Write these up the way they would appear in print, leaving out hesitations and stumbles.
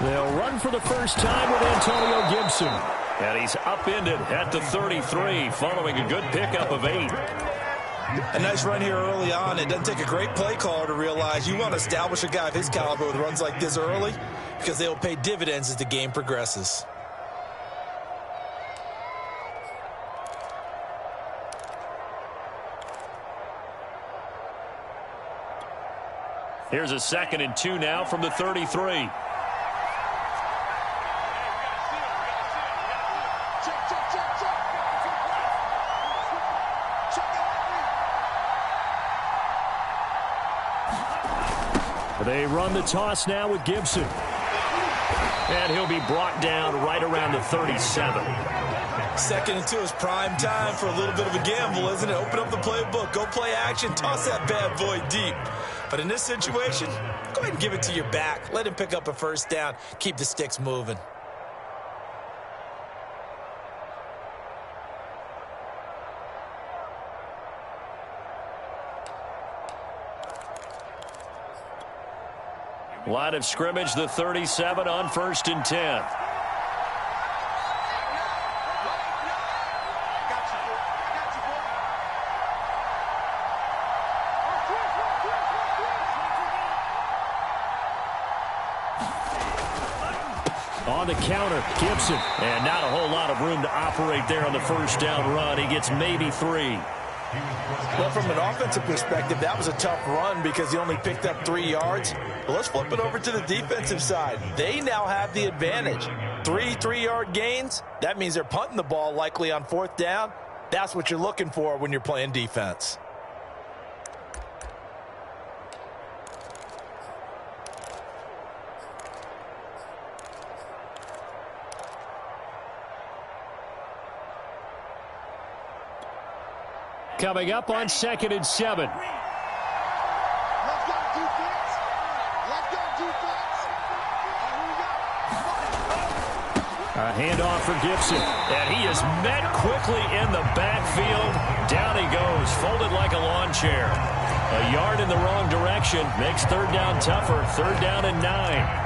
They'll run for the first time with Antonio Gibson. And he's upended at the 33 following a good pickup of 8. A nice run here early on. It doesn't take a great play caller to realize you want to establish a guy of his caliber with runs like this early because they will pay dividends as the game progresses. Here's a 2nd and 2 now from the 33. They run the toss now with Gibson. And he'll be brought down right around the 37. 2nd and 2 is prime time for a little bit of a gamble, isn't it? Open up the playbook, go play action, toss that bad boy deep. But in this situation, go ahead and give it to your back. Let him pick up a first down. Keep the sticks moving. Line of scrimmage, the 37 on 1st and 10. On the counter, Gibson. And not a whole lot of room to operate there on the first down run. He gets maybe 3. Well, from an offensive perspective, that was a tough run because he only picked up 3 yards. But let's flip it over to the defensive side. They now have the advantage. 3 3-yard gains. That means they're punting the ball likely on 4th down. That's what you're looking for when you're playing defense. Coming up on 2nd and 7. A handoff for Gibson. And he is met quickly in the backfield. Down he goes, folded like a lawn chair. A yard in the wrong direction. Makes 3rd down tougher. 3rd down and 9.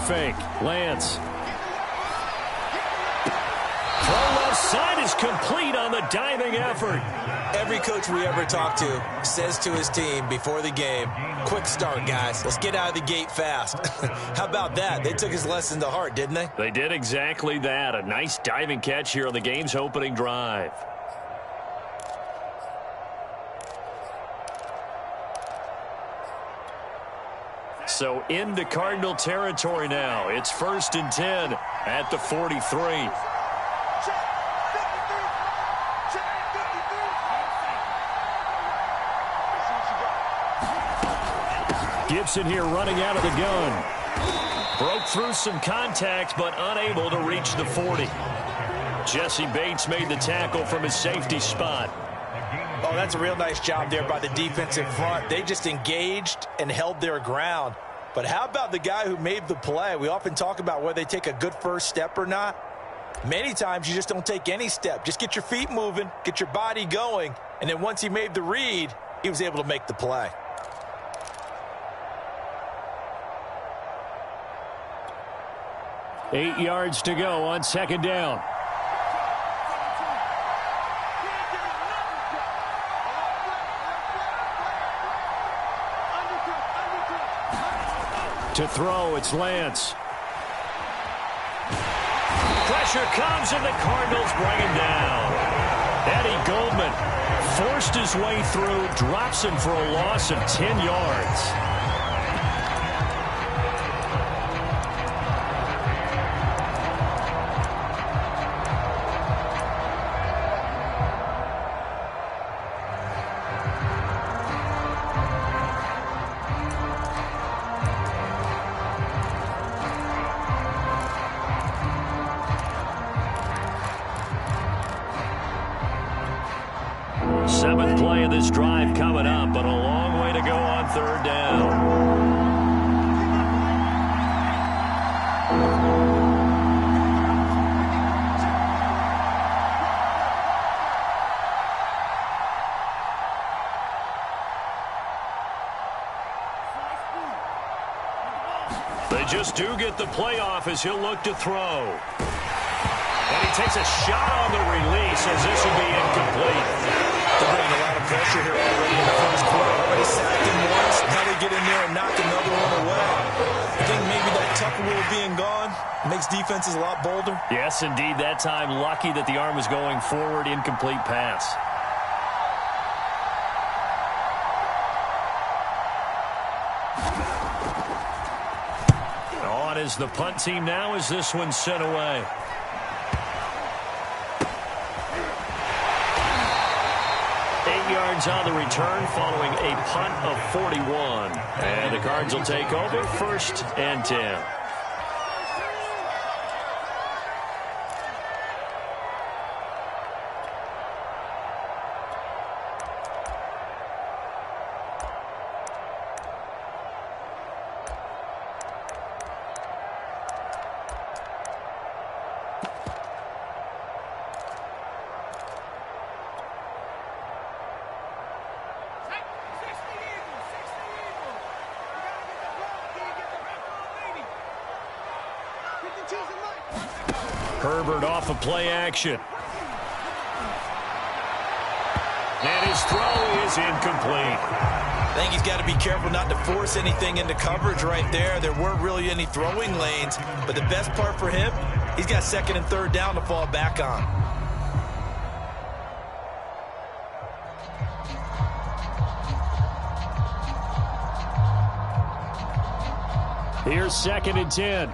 Fake. Lance. Throw left side is complete on the diving effort. Every coach we ever talk to says to his team before the game, quick start, guys. Let's get out of the gate fast. How about that? They took his lesson to heart, didn't they? They did exactly that. A nice diving catch here on the game's opening drive. So into Cardinal territory now. It's 1st and 10 at the 43. Gibson here running out of the gun. Broke through some contacts, but unable to reach the 40. Jesse Bates made the tackle from his safety spot. Oh, that's a real nice job there by the defensive front. They just engaged and held their ground. But how about the guy who made the play? We often talk about whether they take a good first step or not. Many times you just don't take any step. Just get your feet moving, get your body going, and then once he made the read, he was able to make the play. Eight yards to go on 2nd down. To throw, it's Lance. Pressure comes, and the Cardinals bring him down. Eddie Goldman forced his way through, drops him for a loss of 10 yards. this drive coming up, but a long way to go on third down. They just do get the playoff as he'll look to throw. And he takes a shot on the release as this will be incomplete. They're bringing a lot of pressure here already in the first quarter. Already sacked him once. Now they get in there and knock another one away. I think maybe that Tucker rule being gone makes defenses a lot bolder. Yes, indeed. That time, lucky that the arm was going forward. Incomplete pass. On is the punt team now as this one's sent away. Yards on the return following a punt of 41. And the Cards will take over 1st and 10. Herbert off of play action. And his throw is incomplete. I think he's got to be careful not to force anything into coverage right there. There weren't really any throwing lanes, but the best part for him, he's got 2nd and 3rd down to fall back on. Here's 2nd and 10.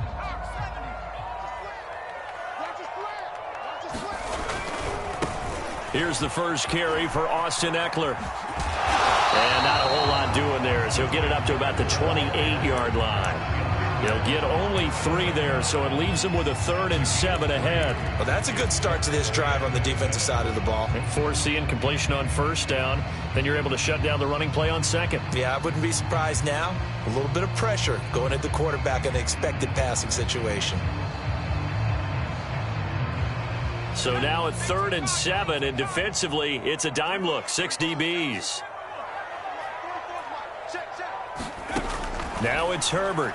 Here's the first carry for Austin Eckler. And not a whole lot doing there as he'll get it up to about the 28-yard line. He'll get only 3 there, so it leaves him with a 3rd and 7 ahead. Well, that's a good start to this drive on the defensive side of the ball. Force the incompletion on 1st down. Then you're able to shut down the running play on 2nd. Yeah, I wouldn't be surprised now. A little bit of pressure going at the quarterback in an expected passing situation. So now at 3rd and 7, and defensively, it's a dime look, 6 DBs. Now it's Herbert.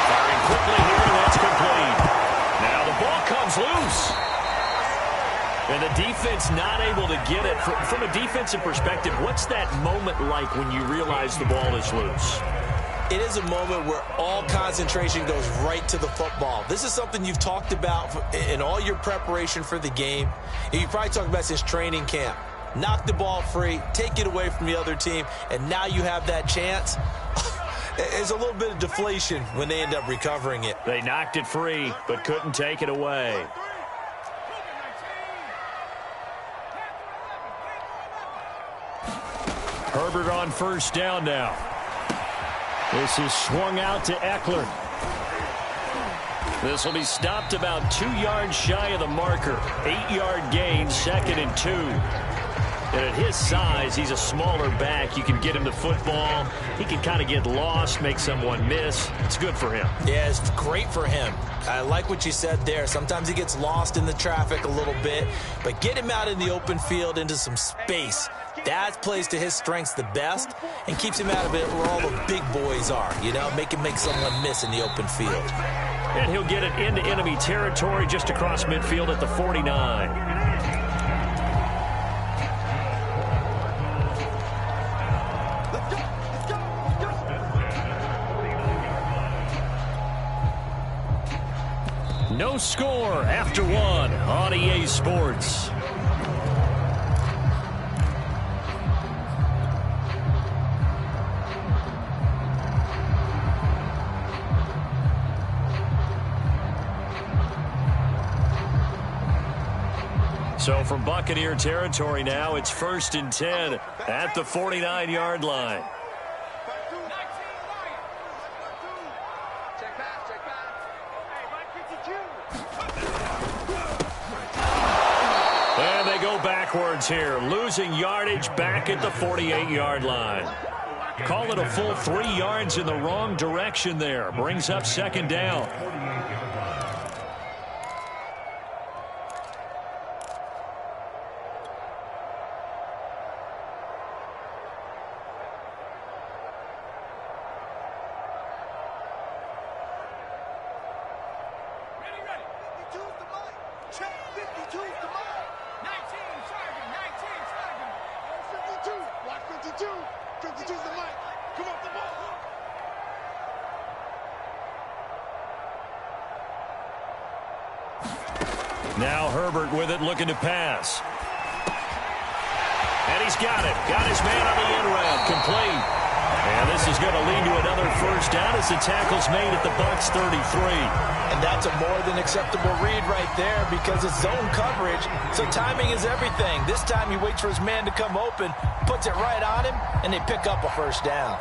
Firing quickly here, and that's complete. Now the ball comes loose. And the defense not able to get it. From a defensive perspective, what's that moment like when you realize the ball is loose? It is a moment where all concentration goes right to the football. This is something you've talked about in all your preparation for the game. And you probably talked about since training camp. Knock the ball free, take it away from the other team, and now you have that chance. There's a little bit of deflation when they end up recovering it. They knocked it free, but couldn't take it away. Herbert on 1st down now. This is swung out to Eckler. This will be stopped about 2 yards shy of the marker. 8-yard gain, 2nd and 2. And at his size, he's a smaller back. You can get him the football. He can kind of get lost, make someone miss. It's good for him. Yeah, it's great for him. I like what you said there. Sometimes he gets lost in the traffic a little bit, but get him out in the open field into some space. That plays to his strengths the best and keeps him out of it where all the big boys are, you know, make someone miss in the open field. And he'll get it into enemy territory just across midfield at the 49. No score after 1 on EA Sports. So from Buccaneer territory now, it's 1st and 10 at the 49-yard line. backwards here, losing yardage back at the 48-yard line. Call it a full 3 yards in the wrong direction there. Brings up second down. Now Herbert with it, looking to pass. And he's got it. Got his man on the end route. Complete. And this is going to lead to another first down as the tackle's made at the Bucs 33. And that's a more than acceptable read right there because it's zone coverage, so timing is everything. This time he waits for his man to come open, puts it right on him, and they pick up a first down.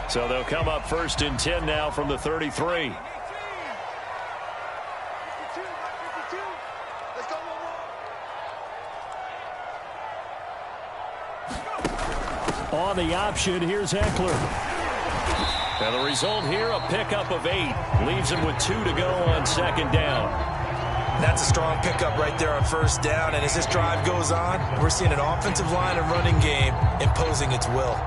So they'll come up 1st and 10 now from the 33. On the option, here's Eckler. And the result here, a pickup of 8. Leaves him with 2 to go on second down. That's a strong pickup right there on first down. And as this drive goes on, we're seeing an offensive line and running game imposing its will.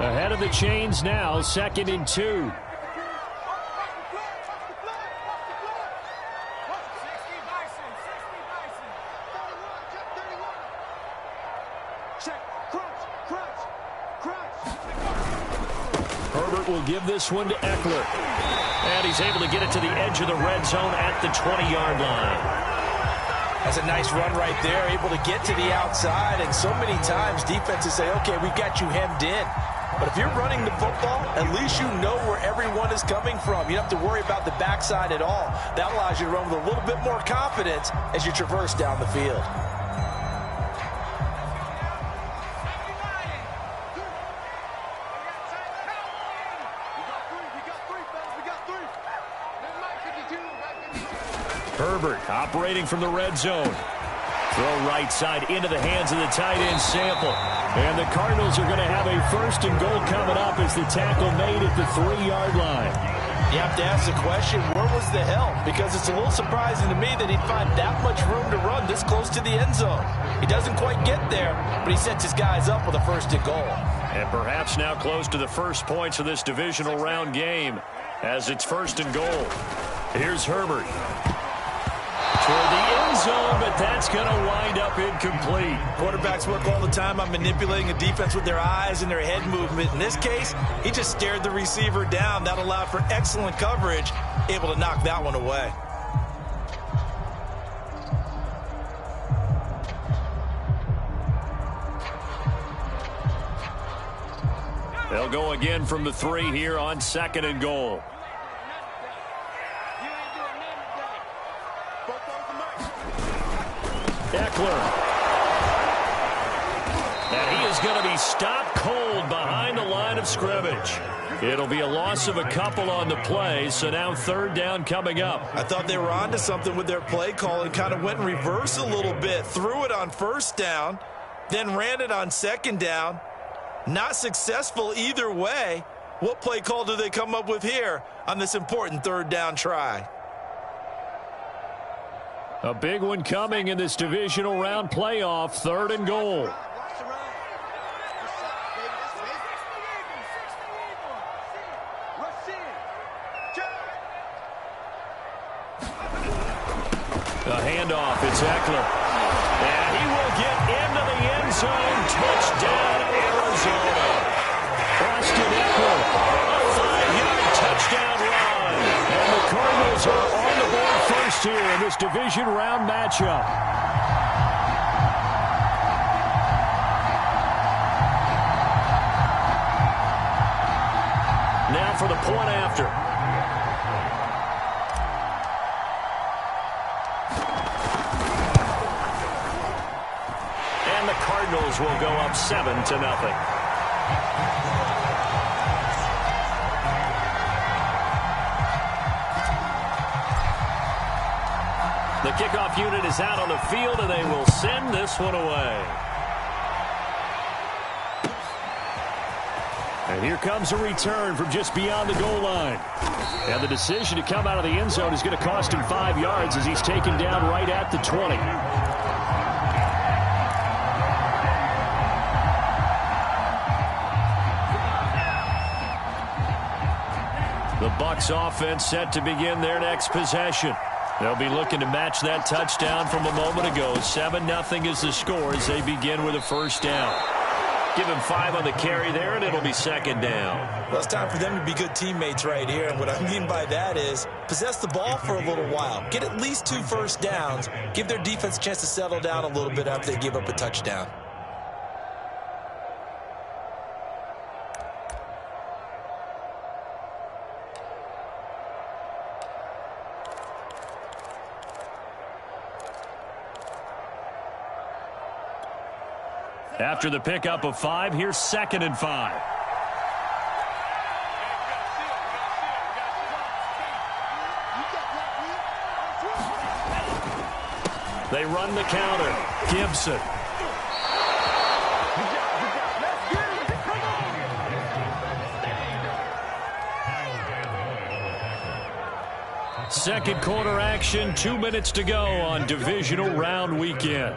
Ahead of the chains now, 2nd and 2. Herbert will give this one to Eckler. And he's able to get it to the edge of the red zone at the 20-yard line. That's a nice run right there, able to get to the outside. And so many times defenses say, okay, we've got you hemmed in. But if you're running the football, at least you know where everyone is coming from. You don't have to worry about the backside at all. That allows you to run with a little bit more confidence as you traverse down the field. Herbert operating from the red zone. Throw right side into the hands of the tight end Sample. And the Cardinals are going to have a 1st and goal coming up as the tackle made at the 3-yard line. You have to ask the question, where was the help? Because it's a little surprising to me that he'd find that much room to run this close to the end zone. He doesn't quite get there, but he sets his guys up with a 1st and goal. And perhaps now close to the first points of this divisional round game as it's 1st and goal. Here's Herbert. Toward the end zone, but that's going to wind up incomplete. Quarterbacks work all the time on manipulating a defense with their eyes and their head movement. In this case, he just stared the receiver down. That allowed for excellent coverage, able to knock that one away. They'll go again from the 3 here on 2nd and goal. Eckler. And he is going to be stopped cold behind the line of scrimmage. It'll be a loss of a couple on the play, so now 3rd down coming up. I thought they were onto something with their play call and kind of went in reverse a little bit. Threw it on 1st down, then ran it on 2nd down. Not successful either way. What play call do they come up with here on this important 3rd down try? A big one coming in this divisional round playoff, 3rd and goal. The handoff, it's Eckler. And he will get into the end zone. Touchdown, Arizona. Austin Eckler, a 5-yard touchdown run. And the Cardinals are on the board first here in this division round matchup. Now for the point after. Cardinals will go up 7-0. The kickoff unit is out on the field, and they will send this one away. And here comes a return from just beyond the goal line. And the decision to come out of the end zone is going to cost him 5 yards as he's taken down right at the 20. The Bucs offense set to begin their next possession. They'll be looking to match that touchdown from a moment ago. 7-0 is the score as they begin with a first down. Give him 5 on the carry there, and it'll be second down. Well, it's time for them to be good teammates right here. And what I mean by that is possess the ball for a little while. Get at least 2 first downs. Give their defense a chance to settle down a little bit after they give up a touchdown. After the pickup of 5, here's 2nd and 5. They run the counter. Gibson. Second quarter action, 2 minutes to go on divisional round weekend.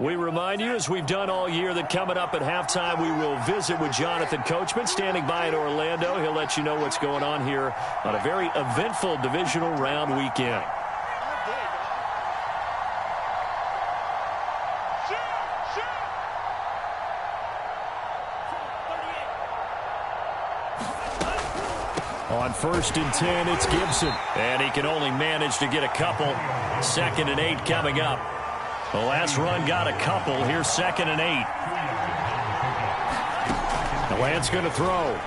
We remind you, as we've done all year, that coming up at halftime, we will visit with Jonathan Coachman, standing by in Orlando. He'll let you know what's going on here on a very eventful divisional round weekend. On 1st and 10, it's Gibson. And he can only manage to get a couple. 2nd and 8 coming up. The last run got a couple. Here's 2nd and 8. The Lance going to throw.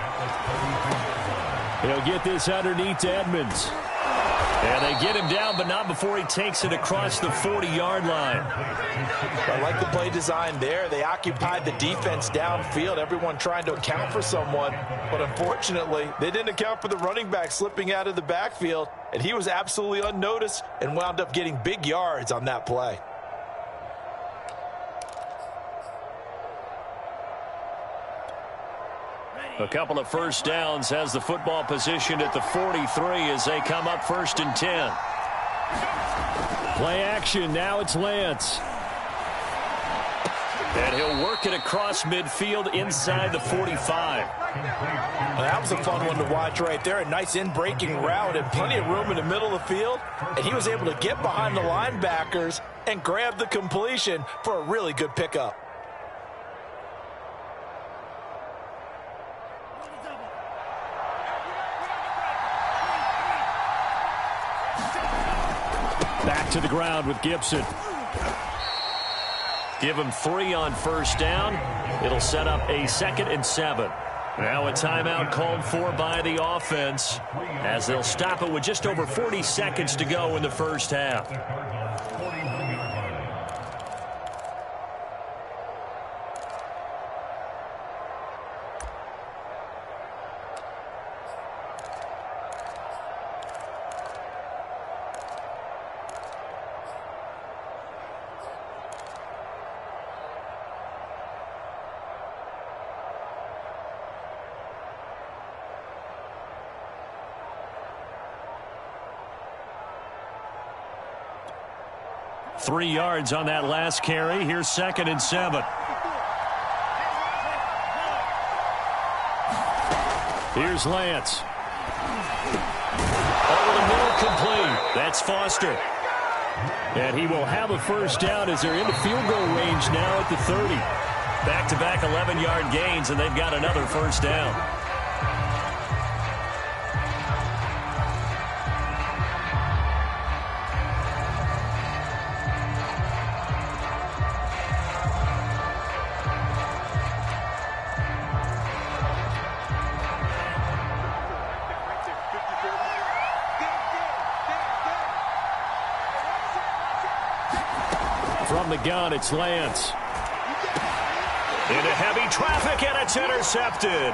He'll get this underneath to Edmonds. And they get him down, but not before he takes it across the 40-yard line. I like the play design there. They occupied the defense downfield, everyone trying to account for someone. But unfortunately, they didn't account for the running back slipping out of the backfield, and he was absolutely unnoticed and wound up getting big yards on that play. A couple of first downs has the football positioned at the 43 as they come up 1st and 10. Play action. Now it's Lance. And he'll work it across midfield inside the 45. Well, that was a fun one to watch right there. A nice in-breaking route and plenty of room in the middle of the field. And he was able to get behind the linebackers and grab the completion for a really good pickup. Back to the ground with Gibson. Give him 3 on 1st down. It'll set up a 2nd and 7. Now a timeout called for by the offense as they'll stop it with just over 40 seconds to go in the first half. Three yards on that last carry. Here's 2nd and 7. Here's Lance. Over the middle, complete. That's Foster. And he will have a first down as they're in the field goal range now at the 30. Back-to-back 11-yard gains, and they've got another first down. the gun, it's Lance. Into heavy traffic, and it's intercepted.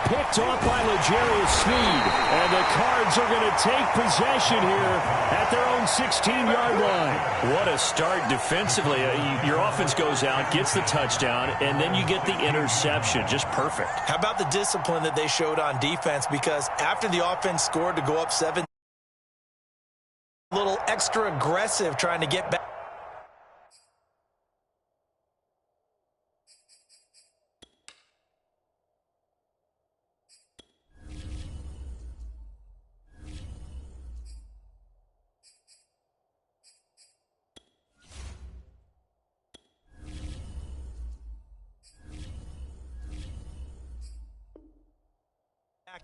Picked off by L'Jarius Sneed, and the Cards are going to take possession here at their own 16-yard line. What a start defensively. Your offense goes out, gets the touchdown, and then you get the interception. Just perfect. How about the discipline that they showed on defense? Because after the offense scored to go up 7, a little extra aggressive trying to get back.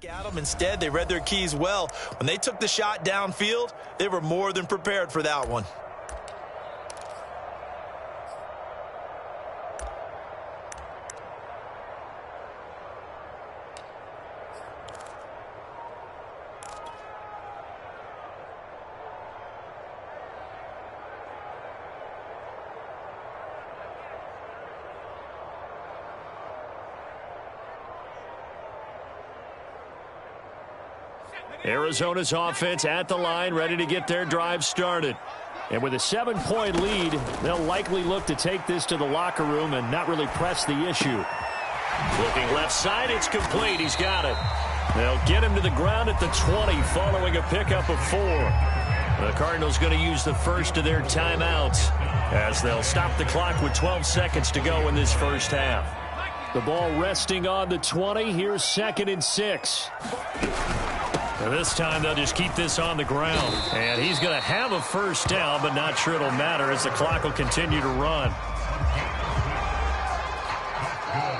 At them. Instead, they read their keys well. When they took the shot downfield, they were more than prepared for that one. Arizona's offense at the line, ready to get their drive started. And with a 7-point lead, they'll likely look to take this to the locker room and not really press the issue. Looking left side, it's complete. He's got it. They'll get him to the ground at the 20 following a pickup of 4. The Cardinals going to use the first of their timeouts as they'll stop the clock with 12 seconds to go in this first half. The ball resting on the 20. Here's 2nd and 6. Now this time they'll just keep this on the ground. And he's going to have a first down, but not sure it'll matter as the clock will continue to run.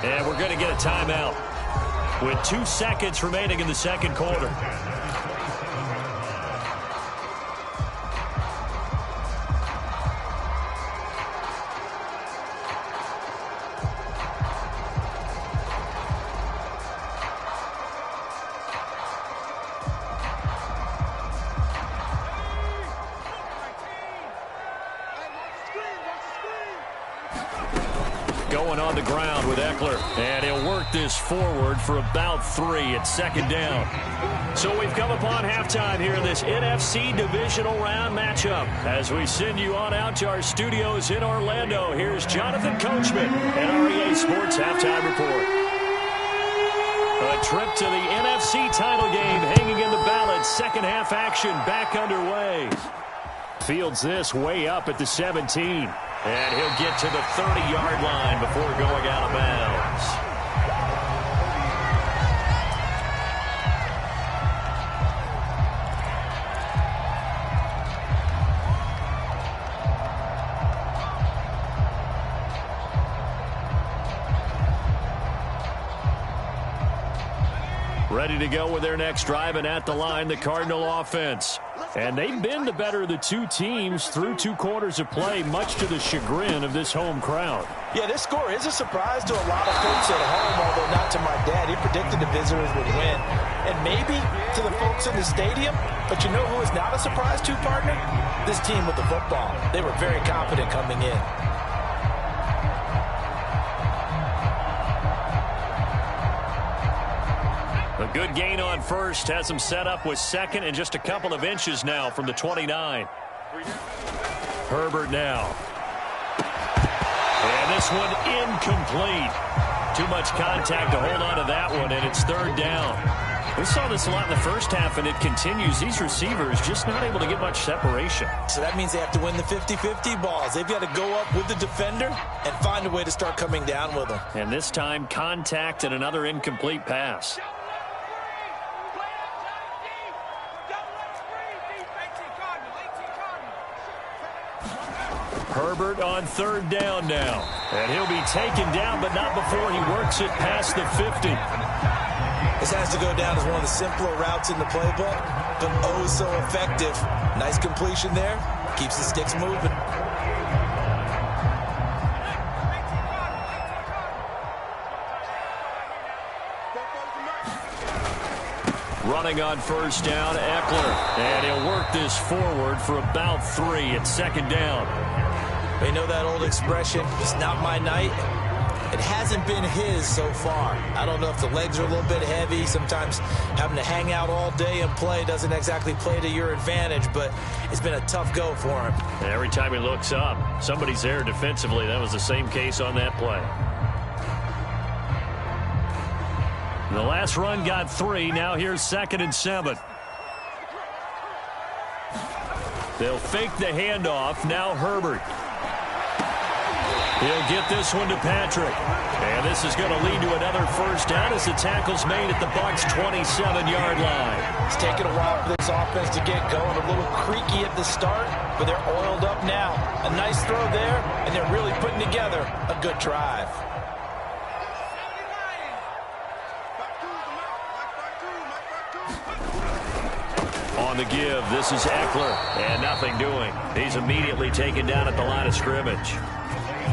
And we're going to get a timeout with 2 seconds remaining in the second quarter. Going on the ground with Eckler, and he'll work this forward for about 3 at 2nd down. So we've come upon halftime here in this NFC divisional round matchup. As we send you on out to our studios in Orlando, here's Jonathan Coachman and REA Sports Halftime Report. A trip to the NFC title game hanging in the balance. Second half action back underway. Fields this way up at the 17. And he'll get to the 30-yard line before going out of bounds. Ready to go with their next drive, and at the line, the Cardinal offense. And they've been the better of the two teams through 2 quarters of play, much to the chagrin of this home crowd. Yeah, this score is a surprise to a lot of folks at home, although not to my dad. He predicted the visitors would win. And maybe to the folks in the stadium, but you know who is not a surprise to, partner? This team with the football. They were very confident coming in. A good gain on first has them set up with 2nd and just a couple of inches now from the 29. Herbert now. And this one incomplete. Too much contact to hold on to that one, and it's 3rd down. We saw this a lot in the first half, and it continues. These receivers just not able to get much separation. So that means they have to win the 50-50 balls. They've got to go up with the defender and find a way to start coming down with them. And this time, contact and another incomplete pass. Herbert on 3rd down now. And he'll be taken down, but not before he works it past the 50. This has to go down as one of the simpler routes in the playbook, but oh so effective. Nice completion there. Keeps the sticks moving. Running on 1st down, Eckler. And he'll work this forward for about 3 at 2nd down. You know that old expression, it's not my night? It hasn't been his so far. I don't know if the legs are a little bit heavy. Sometimes having to hang out all day and play doesn't exactly play to your advantage, but it's been a tough go for him. And every time he looks up, somebody's there defensively. That was the same case on that play. The last run got 3. Now here's 2nd and 7. They'll fake the handoff. Now Herbert. He'll get this one to Patrick. And this is going to lead to another first down as the tackle's made at the Bucs' 27-yard line. It's taken a while for this offense to get going. A little creaky at the start, but they're oiled up now. A nice throw there, and they're really putting together a good drive. On the give, this is Eckler, and nothing doing. He's immediately taken down at the line of scrimmage.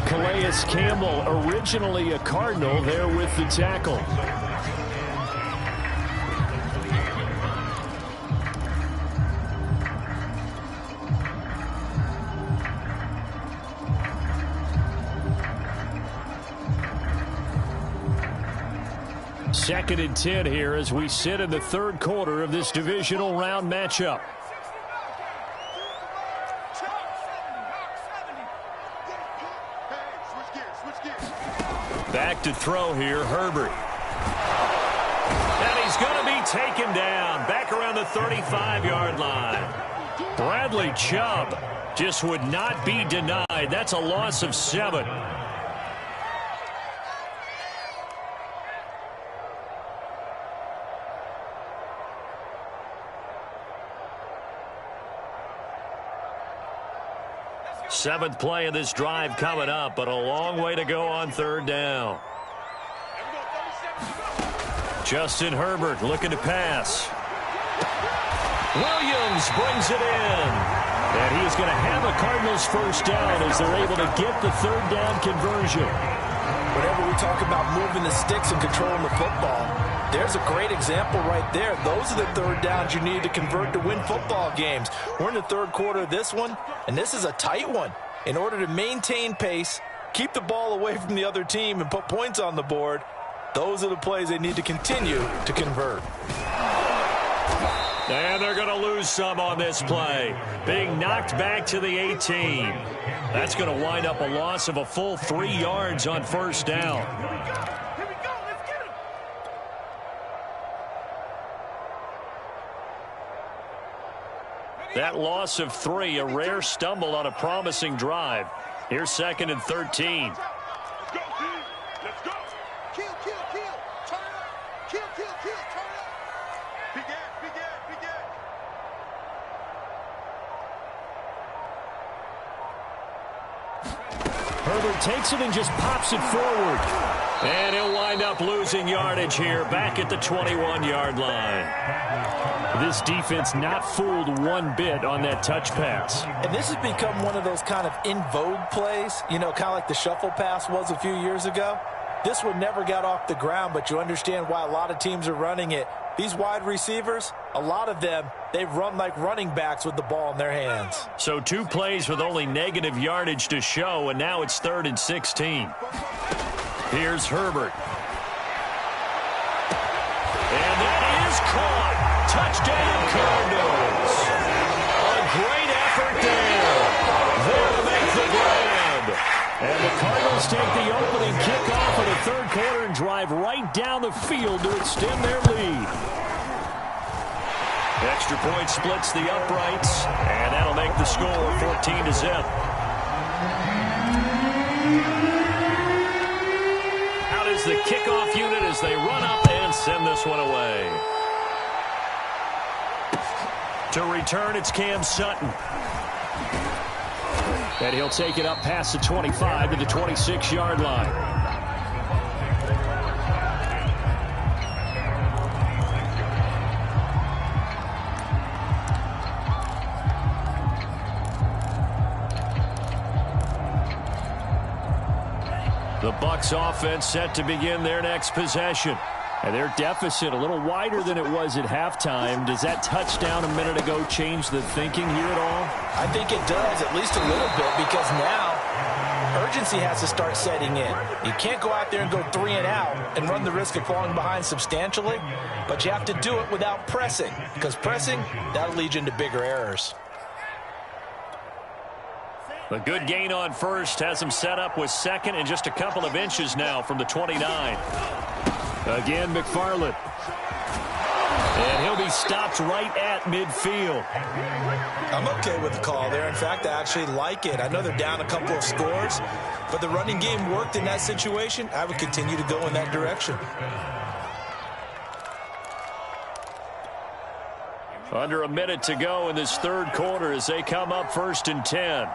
Calais Campbell, originally a Cardinal, there with the tackle. Second and 10 here as we sit in the third quarter of this divisional round matchup. Back to throw here, Herbert. And he's going to be taken down back around the 35-yard line. Bradley Chubb just would not be denied. That's a loss of 7. Seventh play of this drive coming up, but a long way to go on third down. Justin Herbert looking to pass. Williams brings it in. And he's going to have a Cardinals first down as they're able to get the third down conversion. Whenever we talk about moving the sticks and controlling the football, there's a great example right there. Those are the third downs you need to convert to win football games. We're in the third quarter of this one, and this is a tight one. In order to maintain pace, keep the ball away from the other team, and put points on the board, those are the plays they need to continue to convert. And they're going to lose some on this play. Being knocked back to the 18. That's going to wind up a loss of a full 3 yards on first down. That loss of 3, a rare stumble on a promising drive. Here's 2nd and 13. Let's go, team. Let's go. Kill. Turn it up. Kill. Turn it up. Big ass. Herbert takes it and just pops it forward. And he'll wind up losing yardage here back at the 21-yard line. This defense not fooled one bit on that touch pass. And this has become one of those kind of in vogue plays, you know, kind of like the shuffle pass was a few years ago. This one never got off the ground, but you understand why a lot of teams are running it. These wide receivers, a lot of them, they run like running backs with the ball in their hands. So 2 plays with only negative yardage to show, and now it's 3rd and 16. Here's Herbert. And that is caught. Touchdown, Cardinals. A great effort there. There to make the grab. And the Cardinals take the opening kickoff of the third quarter and drive right down the field to extend their lead. Extra point splits the uprights, and that'll make the score 14-0. Out is the kickoff unit as they run up and send this one away. To return, it's Cam Sutton. And he'll take it up past the 25 to the 26-yard line. The Bucs offense set to begin their next possession. And their deficit a little wider than it was at halftime. Does that touchdown a minute ago change the thinking here at all? I think it does, at least a little bit, because now urgency has to start setting in. You can't go out there and go 3 and out and run the risk of falling behind substantially, but you have to do it without pressing, because pressing, that'll lead you into bigger errors. A good gain on first has him set up with second and just a couple of inches now from the 29. Again, McFarland. And he'll be stopped right at midfield. I'm okay with the call there. In fact, I actually like it. I know they're down a couple of scores, but the running game worked in that situation. I would continue to go in that direction. Under a minute to go in this third quarter as they come up 1st and 10.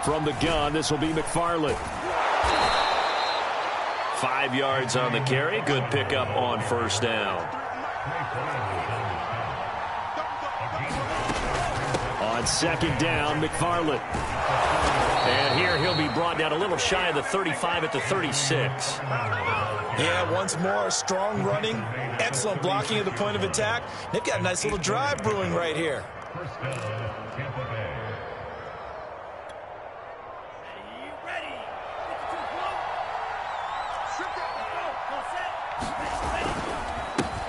From the gun, this will be McFarland. 5 yards on the carry. Good pickup on first down. On second down, McFarland. And here he'll be brought down a little shy of the 35 at the 36. Yeah, once more, strong running, excellent blocking at the point of attack. They've got a nice little drive brewing right here.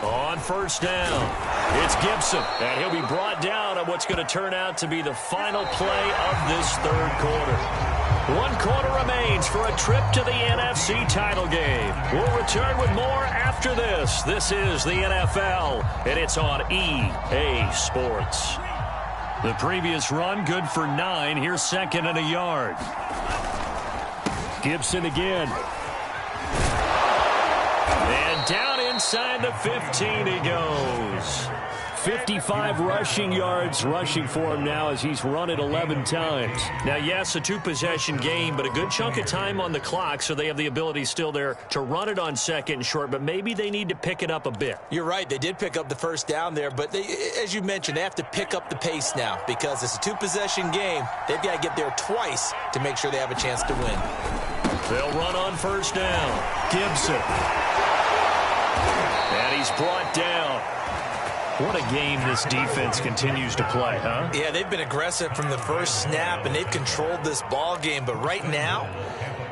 On first down, it's Gibson, and he'll be brought down on what's going to turn out to be the final play of this third quarter. 1 quarter remains for a trip to the NFC title game. We'll return with more after this. This is the NFL, and it's on EA Sports. The previous run, good for 9. Here's second and a yard. Gibson again. And down inside the 15 he goes. 55 rushing yards rushing for him now as he's run it 11 times. Now, yes, a 2-possession game, but a good chunk of time on the clock, so they have the ability still there to run it on second and short, but maybe they need to pick it up a bit. You're right. They did pick up the first down there, but as you mentioned, they have to pick up the pace now because it's a 2-possession game. They've got to get there twice to make sure they have a chance to win. They'll run on first down. Gibson. And he's brought down. What a game this defense continues to play, huh? Yeah, they've been aggressive from the first snap, and they've controlled this ball game. But right now,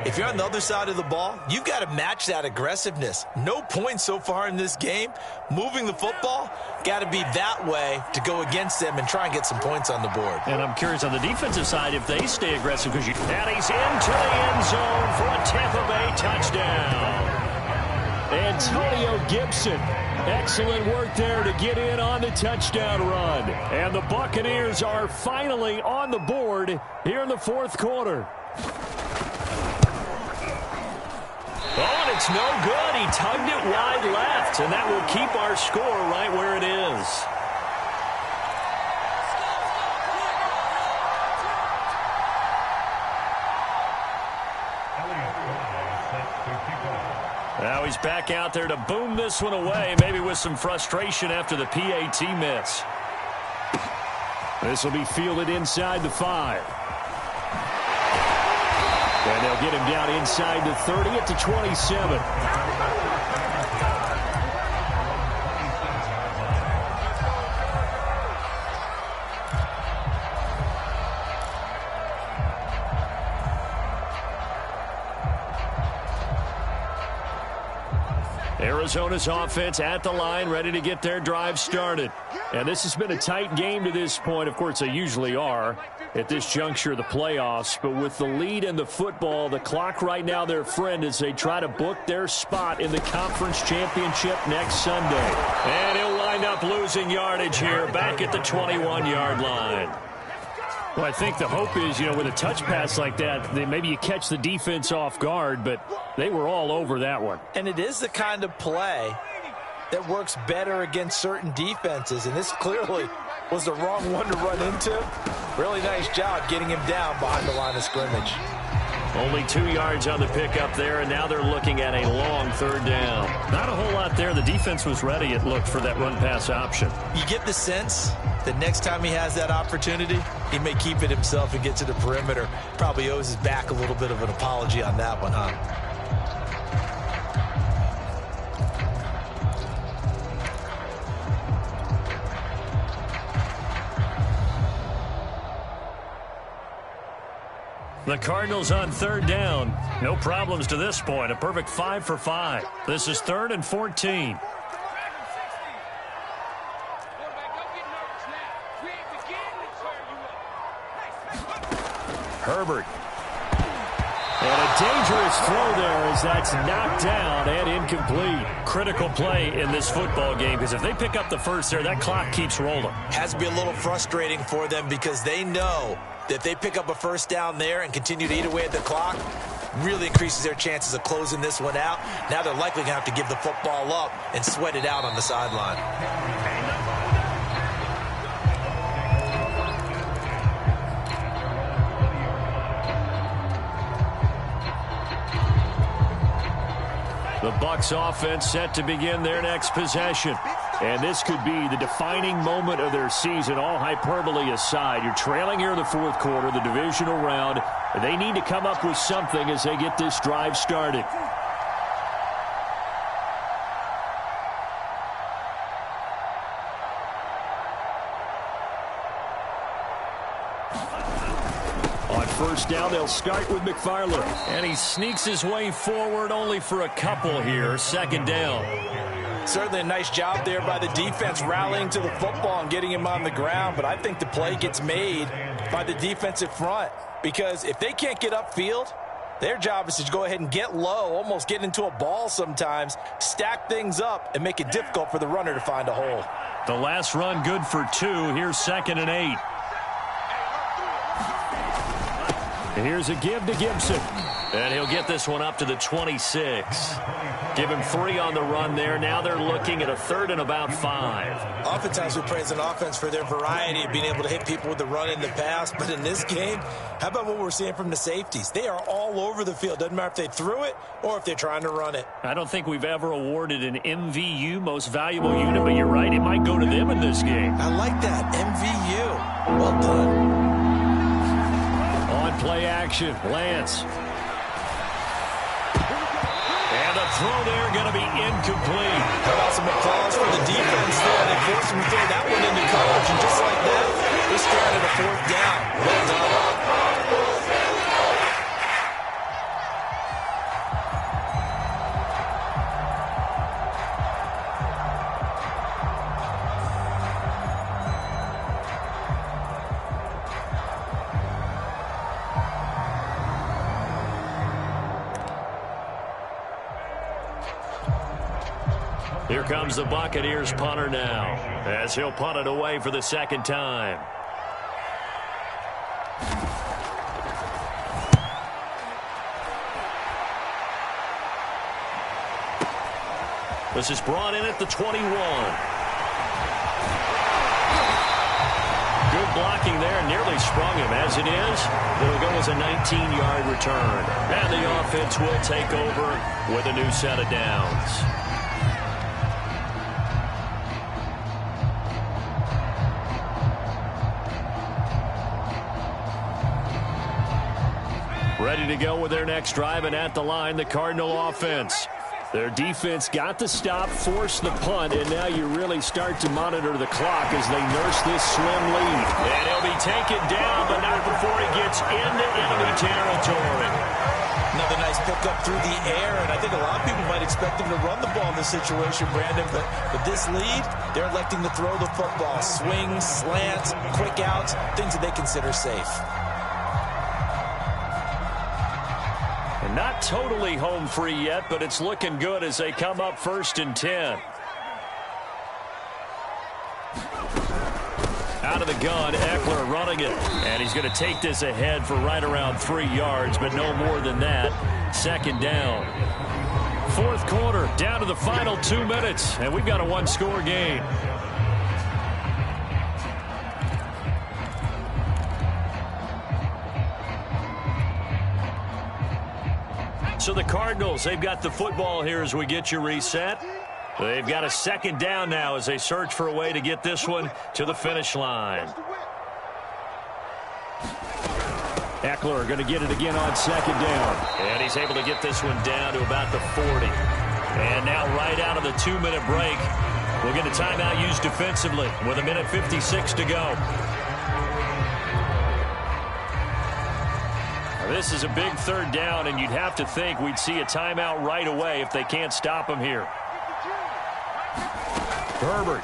if you're on the other side of the ball, you've got to match that aggressiveness. No points so far in this game. Moving the football, got to be that way to go against them and try and get some points on the board. And I'm curious on the defensive side if they stay aggressive. And he's into the end zone for a Tampa Bay touchdown. Antonio Gibson. Excellent work there to get in on the touchdown run. And the Buccaneers are finally on the board here in the fourth quarter. Oh, and it's no good. He tugged it wide left, and that will keep our score right where it is. Now he's back out there to boom this one away, maybe with some frustration after the PAT miss. This will be fielded inside the 5. And they'll get him down inside the 30 at the 27. Arizona's offense at the line, ready to get their drive started. And this has been a tight game to this point. Of course, they usually are at this juncture of the playoffs. But with the lead in the football, the clock right now their friend as they try to book their spot in the conference championship next Sunday. And he'll wind up losing yardage here back at the 21-yard line. Well, I think the hope is, with a touch pass like that, maybe you catch the defense off guard, but they were all over that one. And it is the kind of play that works better against certain defenses, and this clearly was the wrong one to run into. Really nice job getting him down behind the line of scrimmage. Only 2 yards on the pickup there, and now they're looking at a long third down. Not a whole lot there. The defense was ready, it looked, for that run-pass option. You get the sense that next time he has that opportunity, he may keep it himself and get to the perimeter. Probably owes his back a little bit of an apology on that one, huh? The Cardinals on third down. No problems to this point. A perfect 5 for 5. This is 3rd and 14. Herbert. And a dangerous throw there as that's knocked down and incomplete. Critical play in this football game because if they pick up the first there, that clock keeps rolling. Has to be a little frustrating for them because they know that if they pick up a first down there and continue to eat away at the clock, really increases their chances of closing this one out. Now they're likely going to have to give the football up and sweat it out on the sideline. The Bucs offense set to begin their next possession. And this could be the defining moment of their season, all hyperbole aside. You're trailing here in the fourth quarter, the divisional round. They need to come up with something as they get this drive started. First down, they'll start with McFarland. And he sneaks his way forward only for a couple here. 2nd down. Certainly a nice job there by the defense rallying to the football and getting him on the ground. But I think the play gets made by the defensive front. Because if they can't get upfield, their job is to go ahead and get low, almost get into a ball sometimes, stack things up, and make it difficult for the runner to find a hole. The last run good for 2. Here's 2nd and 8. Here's a give to Gibson. And he'll get this one up to the 26. Give him 3 on the run there. Now they're looking at a 3rd and about 5. Oftentimes we praise an offense for their variety of being able to hit people with the run in the pass. But in this game, how about what we're seeing from the safeties? They are all over the field. Doesn't matter if they threw it or if they're trying to run it. I don't think we've ever awarded an MVU, most valuable unit, but you're right. It might go to them in this game. I like that. MVU. Well done. On play action, Lance. And the throw there going to be incomplete. How about some applause for the defense there? They forced him to throw that one into coverage, and just like that, they're starting at a 4th down. Well done. Here comes the Buccaneers punter now, as he'll punt it away for the 2nd time. This is brought in at the 21. Good blocking there, nearly sprung him. As it is, it'll go as a 19-yard return. And the offense will take over with a new set of downs. Ready to go with their next drive, and at the line, the Cardinal offense. Their defense got the stop, forced the punt, and now you really start to monitor the clock as they nurse this slim lead. And he'll be taken down, but not before he gets into enemy territory. Another nice pickup through the air, and I think a lot of people might expect him to run the ball in this situation, Brandon, but with this lead, they're electing to throw the football. Swings, slants, quick outs, things that they consider safe. Not totally home free yet, but it's looking good as they come up 1st and 10. Out of the gun, Eckler running it. And he's going to take this ahead for right around 3 yards, but no more than that. 2nd down. 4th quarter, down to the final 2 minutes, and we've got a 1-score game. So the Cardinals, they've got the football here as we get you reset. They've got a 2nd down now as they search for a way to get this one to the finish line. Eckler going to get it again on 2nd down. And he's able to get this one down to about the 40. And now right out of the 2-minute break, we'll get a timeout used defensively with 1:56 to go. This is a big third down, and you'd have to think we'd see a timeout right away if they can't stop him here. Herbert.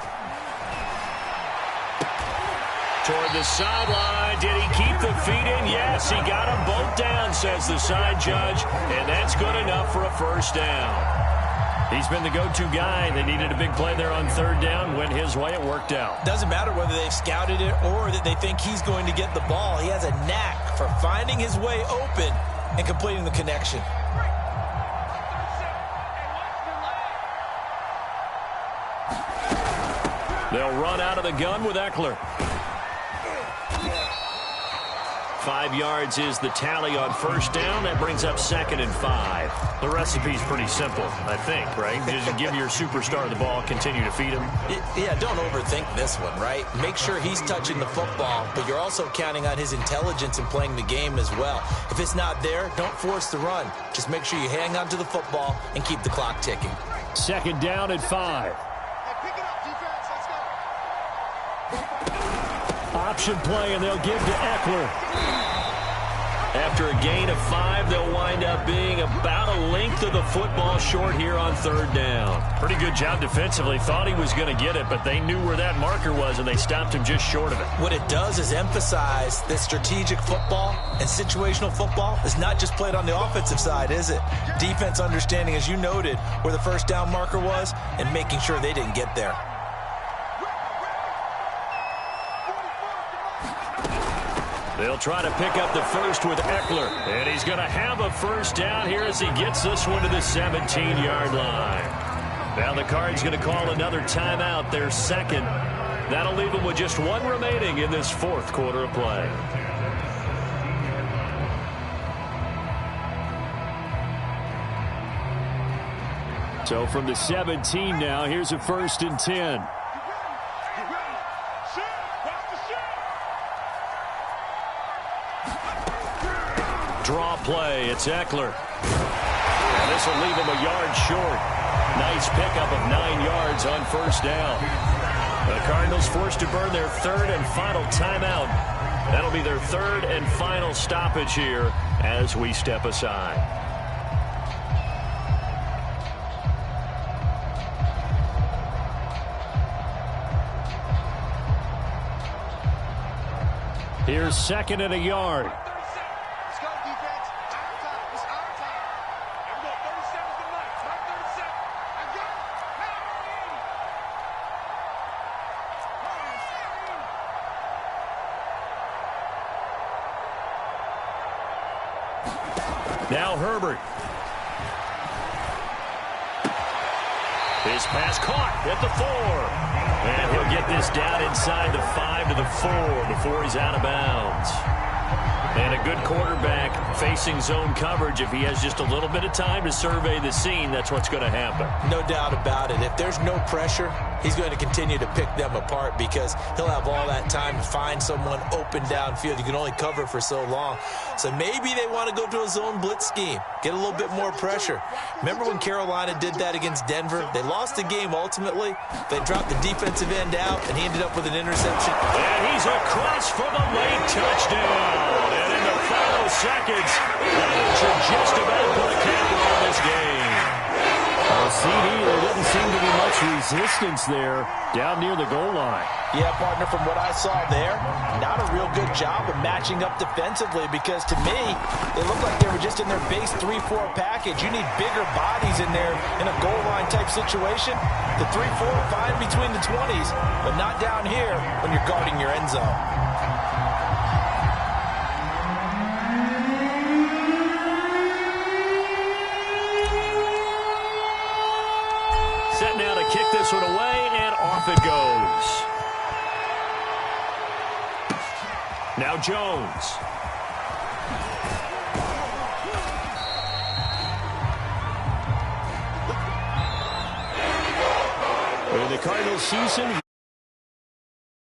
Toward the sideline. Did he keep the feet in? Yes, he got them both down, says the side judge, and that's good enough for a first down. He's been the go-to guy. They needed a big play there on third down. Went his way. It worked out. Doesn't matter whether they've scouted it or that they think he's going to get the ball. He has a knack for finding his way open and completing the connection. They'll run out of the gun with Eckler. 5 yards is the tally on first down. That brings up 2nd and 5. The recipe's pretty simple, I think, right? Just give your superstar the ball, continue to feed him. Yeah, don't overthink this one, right? Make sure he's touching the football, but you're also counting on his intelligence in playing the game as well. If it's not there, don't force the run. Just make sure you hang on to the football and keep the clock ticking. 2nd down at 5. Pick it up, defense. Let's go. Option play, and they'll give to Eckler. After a gain of 5, they'll wind up being about a length of the football short here on third down. Pretty good job defensively. Thought he was going to get it, but they knew where that marker was, and they stopped him just short of it. What it does is emphasize that strategic football and situational football is not just played on the offensive side, is it? Defense understanding, as you noted, where the first down marker was and making sure they didn't get there. They'll try to pick up the first with Eckler. And he's going to have a first down here as he gets this one to the 17-yard line. Now the Cards going to call another timeout, their second. That'll leave them with just 1 remaining in this 4th quarter of play. So from the 17 now, here's a 1st and 10. Draw play. It's Eckler. And this will leave him a yard short. Nice pickup of 9 yards on first down. The Cardinals forced to burn their 3rd and final timeout. That'll be their 3rd and final stoppage here as we step aside. Here's 2nd and a yard. Now Herbert. His pass caught at the 4. And he'll get this down inside the 5 to the 4 before he's out of bounds. And a good quarterback facing zone coverage. If he has just a little bit of time to survey the scene, that's what's going to happen. No doubt about it. If there's no pressure, he's going to continue to pick them apart because he'll have all that time to find someone open downfield. You can only cover for so long. So maybe they want to go to a zone blitz scheme, get a little bit more pressure. Remember when Carolina did that against Denver? They lost the game ultimately. They dropped the defensive end out, and he ended up with an interception. And he's across for the late touchdown. And in the final seconds, that should just about put a camper on this game. CD, there didn't seem to be much resistance there down near the goal line. Yeah, partner, from what I saw there, not a real good job of matching up defensively because to me, they looked like they were just in their base 3-4 package. You need bigger bodies in there in a goal line type situation. The 3-4 fine between the 20s, but not down here when you're guarding your end zone. Set now to kick this one away, and off it goes. Now Jones. And the Cardinals season